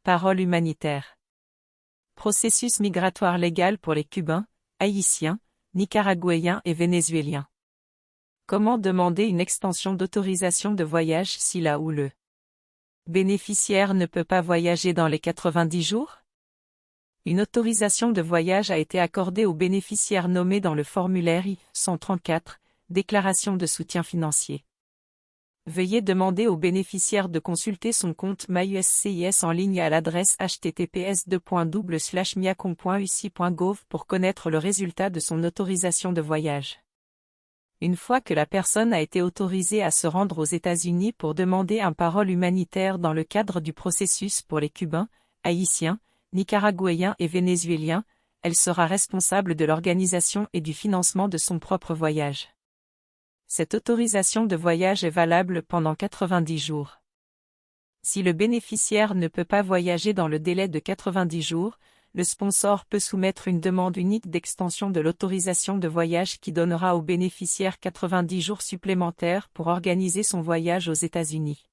parole humanitaire. Processus migratoire légal pour les Cubains, Haïtiens, Nicaraguayens et Vénézuéliens. Comment demander une extension d'autorisation de voyage si la ou le bénéficiaire ne peut pas voyager dans les 90 jours? Une autorisation de voyage a été accordée au bénéficiaire nommé dans le formulaire I-134, déclaration de soutien financier. Veuillez demander au bénéficiaire de consulter son compte MyUSCIS en ligne à l'adresse https://miacom.uci.gov pour connaître le résultat de son autorisation de voyage. Une fois que la personne a été autorisée à se rendre aux États-Unis pour demander un parole humanitaire dans le cadre du processus pour les Cubains, Haïtiens, Nicaraguayens et Vénézuéliens, elle sera responsable de l'organisation et du financement de son propre voyage. Cette autorisation de voyage est valable pendant 90 jours. Si le bénéficiaire ne peut pas voyager dans le délai de 90 jours, le sponsor peut soumettre une demande unique d'extension de l'autorisation de voyage qui donnera au bénéficiaire 90 jours supplémentaires pour organiser son voyage aux États-Unis.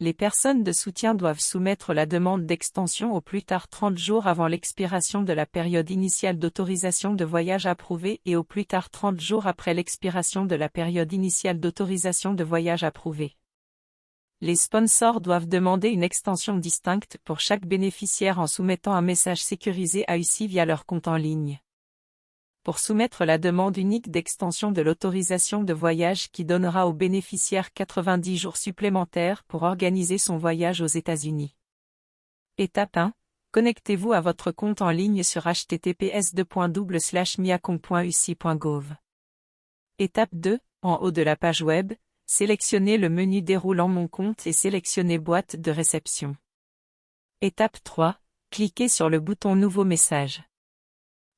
Les personnes de soutien doivent soumettre la demande d'extension au plus tard 30 jours avant l'expiration de la période initiale d'autorisation de voyage approuvée et au plus tard 30 jours après l'expiration de la période initiale d'autorisation de voyage approuvée. Les sponsors doivent demander une extension distincte pour chaque bénéficiaire en soumettant un message sécurisé à UCI via leur compte en ligne. Pour soumettre la demande unique d'extension de l'autorisation de voyage qui donnera au bénéficiaire 90 jours supplémentaires pour organiser son voyage aux États-Unis. Étape 1. Connectez-vous à votre compte en ligne sur https://miacom.uci.gov. Étape 2. En haut de la page web, sélectionnez le menu déroulant Mon compte et sélectionnez Boîte de réception. Étape 3. Cliquez sur le bouton Nouveau message.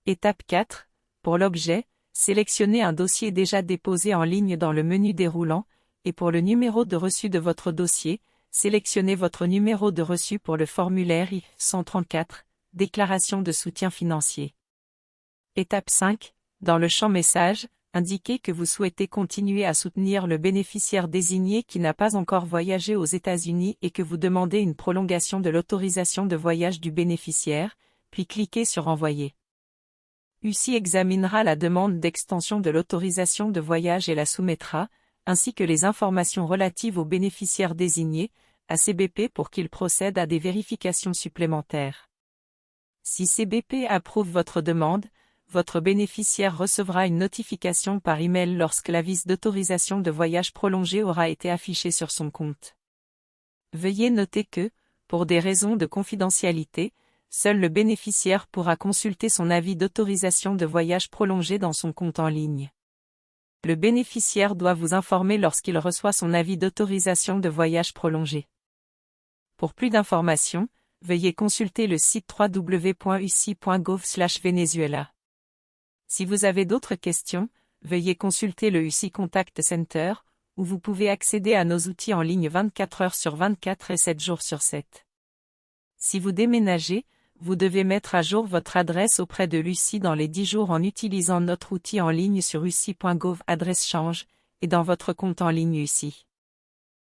Étape 4. Pour l'objet, sélectionnez un dossier déjà déposé en ligne dans le menu déroulant, et pour le numéro de reçu de votre dossier, sélectionnez votre numéro de reçu pour le formulaire I-134, déclaration de soutien financier. Étape 5. Dans le champ Message, indiquez que vous souhaitez continuer à soutenir le bénéficiaire désigné qui n'a pas encore voyagé aux États-Unis et que vous demandez une prolongation de l'autorisation de voyage du bénéficiaire, puis cliquez sur Envoyer. UCI examinera la demande d'extension de l'autorisation de voyage et la soumettra, ainsi que les informations relatives au bénéficiaire désigné, à CBP pour qu'il procède à des vérifications supplémentaires. Si CBP approuve votre demande, votre bénéficiaire recevra une notification par email lorsque l'avis d'autorisation de voyage prolongé aura été affiché sur son compte. Veuillez noter que, pour des raisons de confidentialité, seul le bénéficiaire pourra consulter son avis d'autorisation de voyage prolongé dans son compte en ligne. Le bénéficiaire doit vous informer lorsqu'il reçoit son avis d'autorisation de voyage prolongé. Pour plus d'informations, veuillez consulter le site www.uci.gov/Venezuela. Si vous avez d'autres questions, veuillez consulter le UCI Contact Center, où vous pouvez accéder à nos outils en ligne 24 heures sur 24 et 7 jours sur 7. Si vous déménagez, vous devez mettre à jour votre adresse auprès de l'UCI dans les 10 jours en utilisant notre outil en ligne sur uci.gov adresse change, et dans votre compte en ligne UCI.